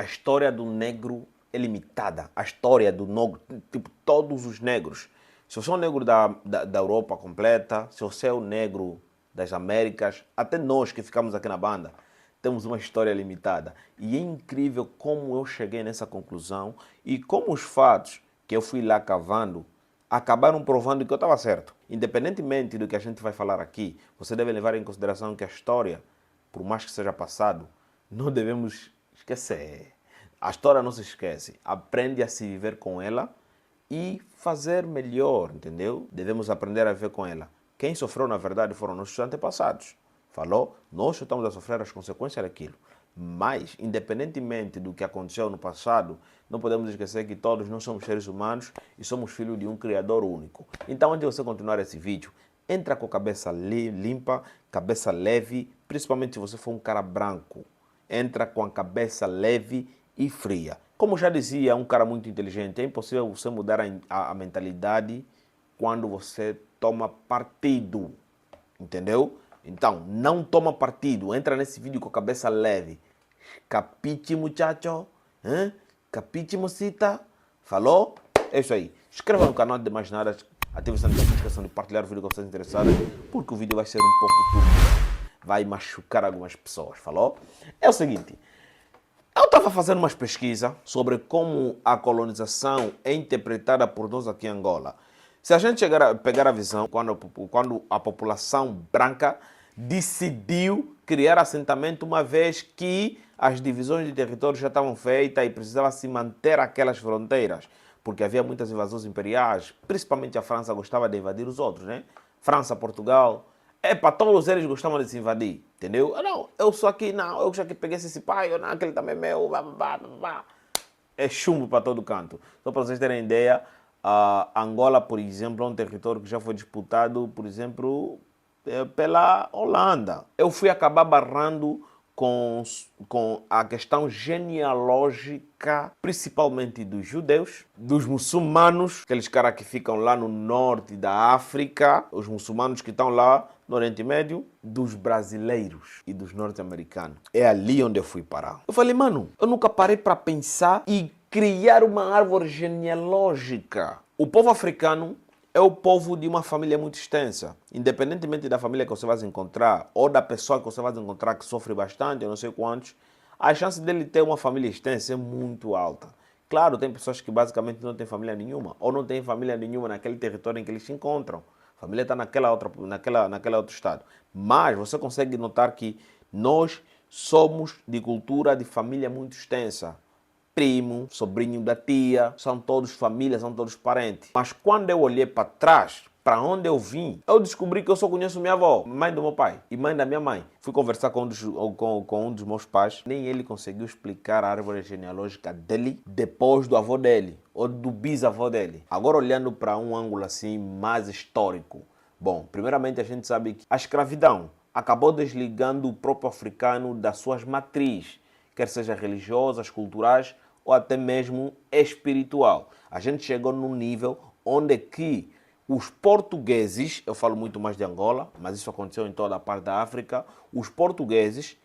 história do negro é limitada. A história do negro, tipo, todos os negros. Se você é um negro da Europa completa, se você é um negro das Américas, até nós que ficamos aqui na banda, temos uma história limitada. E é incrível como eu cheguei nessa conclusão e como os fatos que eu fui lá cavando acabaram provando que eu estava certo. Independentemente do que a gente vai falar aqui, você deve levar em consideração que a história, por mais que seja passado, não devemos esquecer. A história não se esquece. Aprende a se viver com ela e fazer melhor, entendeu? Devemos aprender a viver com ela. Quem sofreu, na verdade, foram nossos antepassados. Falou? Nós estamos a sofrer as consequências daquilo. Mas, independentemente do que aconteceu no passado, não podemos esquecer que todos nós somos seres humanos e somos filhos de um Criador único. Então, antes de você continuar esse vídeo, entra com a cabeça limpa, cabeça leve, principalmente se você for um cara branco. Entra com a cabeça leve e fria. Como já dizia um cara muito inteligente, é impossível você mudar a mentalidade quando você toma partido. Entendeu? Então, não toma partido. Entra nesse vídeo com a cabeça leve. Capite, muchacho? Hein? Capite, mocita? Falou? É isso aí. Inscreva no canal de mais nada. Ative a notificação de partilhar o vídeo com vocês interessados, porque o vídeo vai ser um pouco turbulento. Vai machucar algumas pessoas. Falou? É o seguinte. Eu estava fazendo umas pesquisas sobre como a colonização é interpretada por nós aqui em Angola. Se a gente chegar a pegar a visão, quando a população branca decidiu criar assentamento, uma vez que as divisões de território já estavam feitas e precisava se manter aquelas fronteiras, porque havia muitas invasões imperiais, principalmente a França gostava de invadir os outros, né? França, Portugal, todos eles gostavam de se invadir, entendeu? Não, eu sou aqui, não, eu já que peguei esse pai, eu não, aquele também é meu, é chumbo para todo canto. Só para vocês terem ideia, Angola, por exemplo, é um território que já foi disputado, por exemplo, pela Holanda. Eu fui acabar barrando com a questão genealógica, principalmente dos judeus, dos muçulmanos, aqueles caras que ficam lá no norte da África, os muçulmanos que estão lá no Oriente Médio, dos brasileiros e dos norte-americanos. É ali onde eu fui parar. Eu falei, mano, eu nunca parei para pensar e criar uma árvore genealógica. O povo africano é o povo de uma família muito extensa. Independentemente da família que você vai encontrar, ou da pessoa que você vai encontrar que sofre bastante, eu não sei quantos, a chance dele ter uma família extensa é muito alta. Claro, tem pessoas que basicamente não têm família nenhuma, ou não têm família nenhuma naquele território em que eles se encontram. A família está naquele outro estado. Mas você consegue notar que nós somos de cultura de família muito extensa. Primo, sobrinho da tia, são todos família, são todos parentes. Mas quando eu olhei para trás, para onde eu vim, eu descobri que eu só conheço minha avó, mãe do meu pai e mãe da minha mãe. Fui conversar com um dos meus pais, nem ele conseguiu explicar a árvore genealógica dele depois do avô dele, ou do bisavô dele. Agora olhando para um ângulo assim mais histórico. Bom, primeiramente a gente sabe que a escravidão acabou desligando o próprio africano das suas matrizes, quer seja religiosas, culturais ou até mesmo espiritual. A gente chegou num nível onde que os portugueses, eu falo muito mais de Angola, mas isso aconteceu em toda a parte da África, os portugueses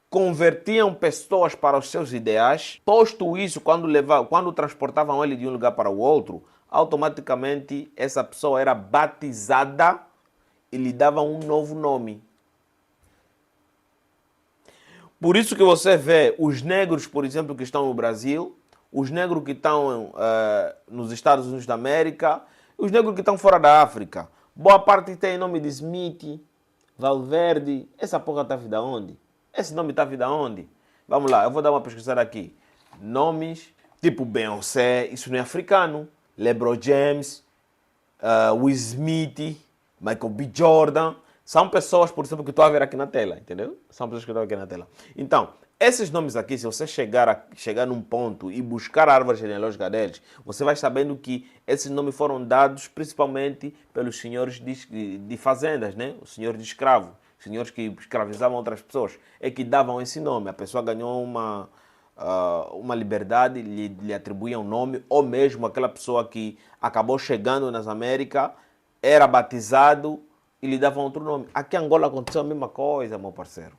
convertiam pessoas para os seus ideais, posto isso, quando transportavam ele de um lugar para o outro, automaticamente essa pessoa era batizada e lhe davam um novo nome. Por isso que você vê os negros, por exemplo, que estão no Brasil, os negros que estão nos Estados Unidos da América, os negros que estão fora da África. Boa parte tem nome de Smith, Valverde. Essa porra está vindo aonde? Esse nome está vindo aonde? Vamos lá, eu vou dar uma pesquisada aqui. Nomes tipo Beyoncé, isso não é africano. LeBron James, Will Smith, Michael B. Jordan. São pessoas, por exemplo, que estou a ver aqui na tela, entendeu? São pessoas que estão aqui na tela. Então, esses nomes aqui, se você chegar num ponto e buscar a árvore genealógica deles, você vai sabendo que esses nomes foram dados principalmente pelos senhores de fazendas, né? Os senhores de escravo, os senhores que escravizavam outras pessoas, é que davam esse nome. A pessoa ganhou uma liberdade, lhe atribuíam um nome, ou mesmo aquela pessoa que acabou chegando nas Américas, era batizado e lhe davam outro nome. Aqui em Angola aconteceu a mesma coisa, meu parceiro.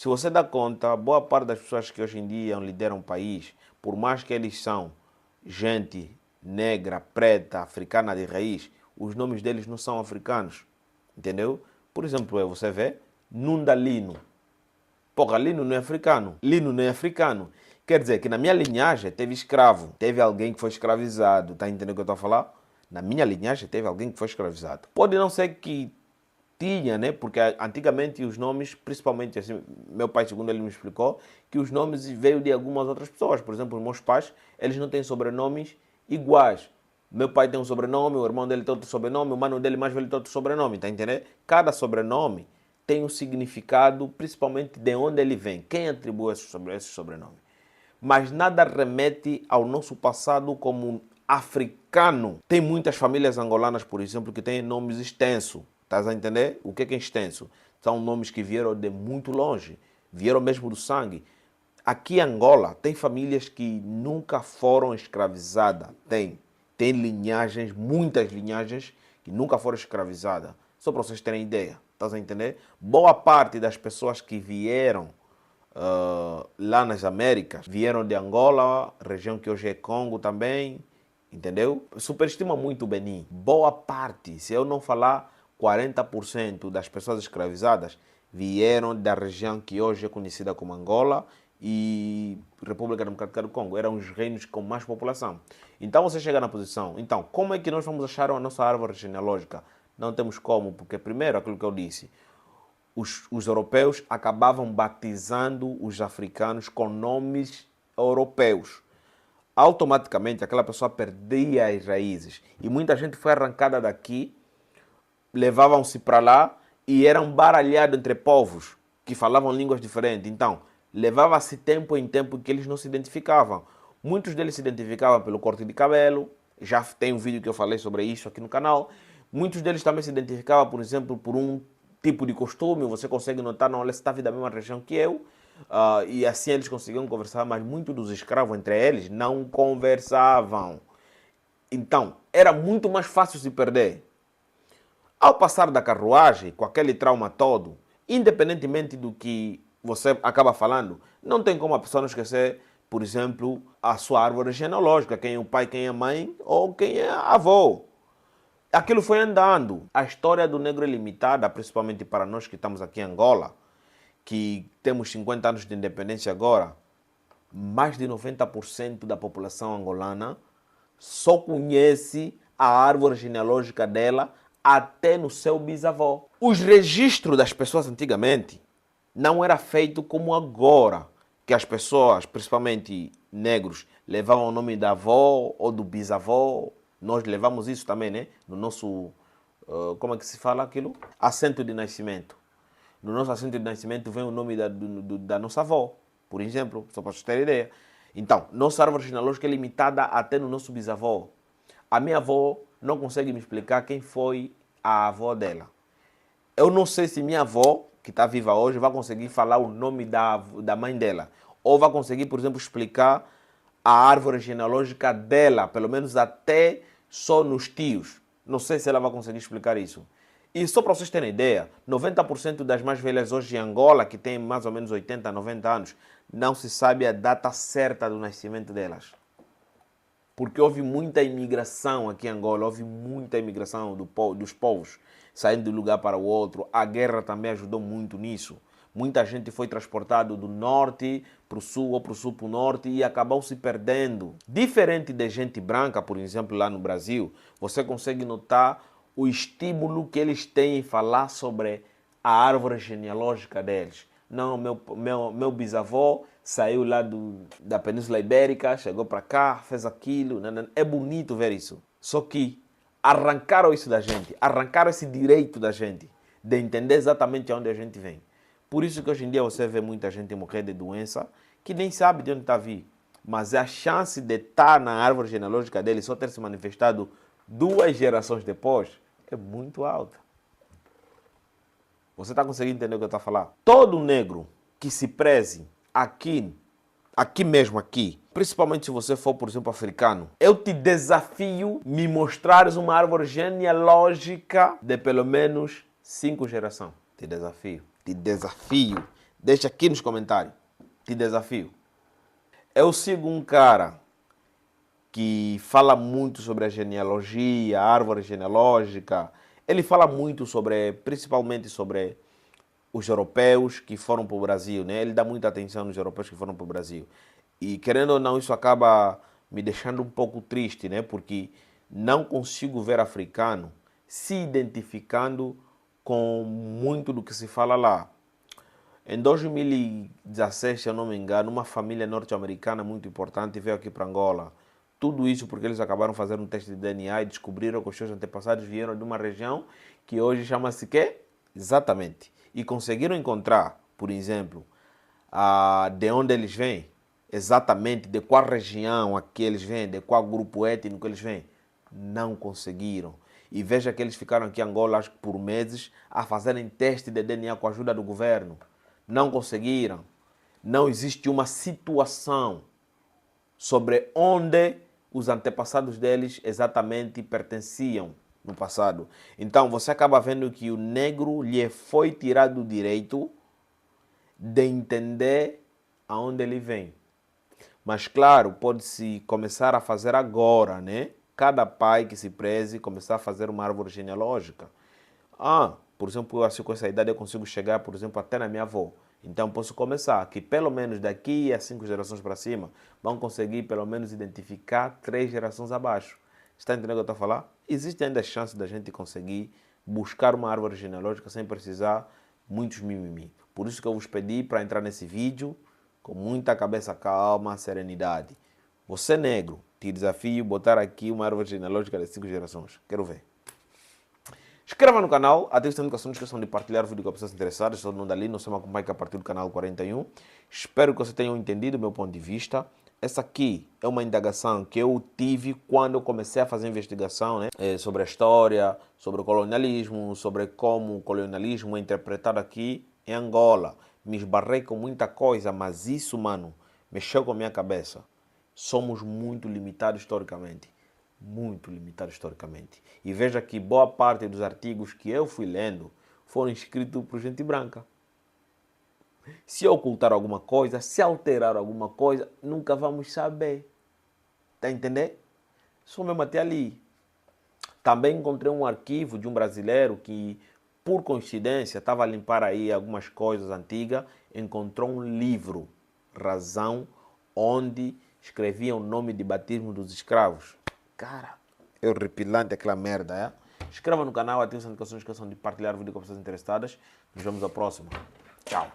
Se você dá conta, boa parte das pessoas que hoje em dia lideram o país, por mais que eles são gente negra, preta, africana de raiz, os nomes deles não são africanos. Entendeu? Por exemplo, você vê Nunda Lino. Porra, Lino não é africano. Lino não é africano. Quer dizer que na minha linhagem teve escravo. Teve alguém que foi escravizado. Tá entendendo o que eu estou a falar? Na minha linhagem teve alguém que foi escravizado. Pode não ser que tinha, né? Porque antigamente os nomes, principalmente assim, meu pai, segundo ele me explicou, que os nomes veio de algumas outras pessoas. Por exemplo, os meus pais, eles não têm sobrenomes iguais. Meu pai tem um sobrenome, o irmão dele tem outro sobrenome, o mano dele mais velho tem outro sobrenome, tá entendendo? Cada sobrenome tem um significado, principalmente de onde ele vem, quem atribui esse sobrenome. Mas nada remete ao nosso passado como africano. Tem muitas famílias angolanas, por exemplo, que têm nomes extensos. Estás a entender? O que é extenso? São nomes que vieram de muito longe, vieram mesmo do sangue. Aqui em Angola, tem famílias que nunca foram escravizadas. Tem linhagens, muitas linhagens, que nunca foram escravizadas. Só para vocês terem ideia. Estás a entender? Boa parte das pessoas que vieram lá nas Américas, vieram de Angola, região que hoje é Congo também, entendeu? Superestima muito o Benin. Boa parte, se eu não falar 40% das pessoas escravizadas, vieram da região que hoje é conhecida como Angola e República Democrática do Congo. Eram os reinos com mais população. Então você chega na posição. Então, como é que nós vamos achar a nossa árvore genealógica? Não temos como, porque primeiro, aquilo que eu disse, os europeus acabavam batizando os africanos com nomes europeus. Automaticamente aquela pessoa perdia as raízes. E muita gente foi arrancada daqui, levavam-se para lá e eram baralhados entre povos que falavam línguas diferentes. Então, levava-se tempo em tempo que eles não se identificavam. Muitos deles se identificavam pelo corte de cabelo. Já tem um vídeo que eu falei sobre isso aqui no canal. Muitos deles também se identificavam, por exemplo, por um tipo de costume. Você consegue notar, não, ele estava da mesma região que eu. E assim eles conseguiam conversar, mas muitos dos escravos entre eles não conversavam. Então, era muito mais fácil se perder. Ao passar da carruagem, com aquele trauma todo, independentemente do que você acaba falando, não tem como a pessoa não esquecer, por exemplo, a sua árvore genealógica, quem é o pai, quem é a mãe ou quem é a avó. Aquilo foi andando. A história do negro é limitada, principalmente para nós que estamos aqui em Angola, que temos 50 anos de independência agora. Mais de 90% da população angolana só conhece a árvore genealógica dela até no seu bisavô. Os registros das pessoas antigamente não era feito como agora, que as pessoas, principalmente negros, levavam o nome da avó ou do bisavô. Nós levamos isso também, né? No nosso, como é que se fala aquilo? Assento de nascimento. No nosso assento de nascimento vem o nome da nossa avó, por exemplo, só para vocês terem ideia. Então, nossa árvore genealógica é limitada até no nosso bisavô. A minha avó não consegue me explicar quem foi a avó dela. Eu não sei se minha avó, que está viva hoje, vai conseguir falar o nome da mãe dela. Ou vai conseguir, por exemplo, explicar a árvore genealógica dela, pelo menos até só nos tios. Não sei se ela vai conseguir explicar isso. E só para vocês terem ideia, 90% das mais velhas hoje em Angola, que têm mais ou menos 80, 90 anos, não se sabe a data certa do nascimento delas. Porque houve muita imigração aqui em Angola, houve muita imigração dos povos, saindo de um lugar para o outro. A guerra também ajudou muito nisso. Muita gente foi transportada do norte para o sul ou para o sul para o norte e acabou se perdendo. Diferente de gente branca, por exemplo, lá no Brasil, você consegue notar o estímulo que eles têm em falar sobre a árvore genealógica deles. Não, meu bisavô saiu lá da Península Ibérica, chegou para cá, fez aquilo. É bonito ver isso. Só que arrancaram isso da gente, arrancaram esse direito da gente de entender exatamente aonde a gente vem. Por isso que hoje em dia você vê muita gente morrer de doença que nem sabe de onde está vindo. Mas a chance de estar na árvore genealógica dele só ter se manifestado 2 gerações depois é muito alta. Você está conseguindo entender o que eu estou a falar? Todo negro que se preze aqui mesmo, principalmente se você for, por exemplo, africano, eu te desafio me mostrares uma árvore genealógica de pelo menos 5 gerações. Te desafio Deixa aqui nos comentários. Te desafio. Eu sigo um cara que fala muito sobre a genealogia, a árvore genealógica. Ele fala muito sobre, principalmente sobre os europeus que foram para o Brasil, né? Ele dá muita atenção nos europeus que foram para o Brasil. E querendo ou não, isso acaba me deixando um pouco triste, né? Porque não consigo ver africano se identificando com muito do que se fala lá. Em 2016, se eu não me engano, uma família norte-americana muito importante veio aqui para Angola. Tudo isso porque eles acabaram fazendo um teste de DNA e descobriram que os seus antepassados vieram de uma região que hoje chama-se quê? Exatamente. E conseguiram encontrar, por exemplo, de onde eles vêm, exatamente de qual região aqui eles vêm, de qual grupo étnico eles vêm. Não conseguiram. E veja que eles ficaram aqui em Angola, acho que por meses, a fazerem teste de DNA com a ajuda do governo. Não conseguiram. Não existe uma situação sobre onde os antepassados deles exatamente pertenciam no passado. Então você acaba vendo que o negro lhe foi tirado o direito de entender aonde ele vem. Mas claro, pode-se começar a fazer agora, né? Cada pai que se preze começar a fazer uma árvore genealógica. Por exemplo, assim, com essa idade eu consigo chegar, por exemplo, até na minha avó. Então posso começar, que pelo menos daqui a 5 gerações para cima, vão conseguir pelo menos identificar 3 gerações abaixo. Está entendendo o que eu estou a falar? Existe ainda a chance da gente conseguir buscar uma árvore genealógica sem precisar muitos mimimi. Por isso que eu vos pedi para entrar nesse vídeo com muita cabeça calma, serenidade. Você negro, te desafio botar aqui uma árvore genealógica de 5 gerações. Quero ver. Inscreva no canal, ative a notificação, não esqueçam de partilhar o vídeo com pessoas interessadas, todo mundo ali, não se me acompanhe a partir do canal 41. Espero que vocês tenham entendido o meu ponto de vista. Essa aqui é uma indagação que eu tive quando eu comecei a fazer investigação, né? Sobre a história, sobre o colonialismo, sobre como o colonialismo é interpretado aqui em Angola. Me esbarrei com muita coisa, mas isso, mano, mexeu com a minha cabeça. Somos muito limitados historicamente. Muito limitado historicamente. E veja que boa parte dos artigos que eu fui lendo foram escritos por gente branca. Se ocultar alguma coisa, se alterar alguma coisa, nunca vamos saber. Está a entender? Só mesmo até ali. Também encontrei um arquivo de um brasileiro que, por coincidência, estava a limpar aí algumas coisas antigas, encontrou um livro, Razão, onde escrevia o nome de batismo dos escravos. Cara, é horripilante aquela merda, é? Inscreva no canal, ative as notificações, não esqueçam de partilhar o vídeo com pessoas interessadas. Nos vemos na próxima. Tchau.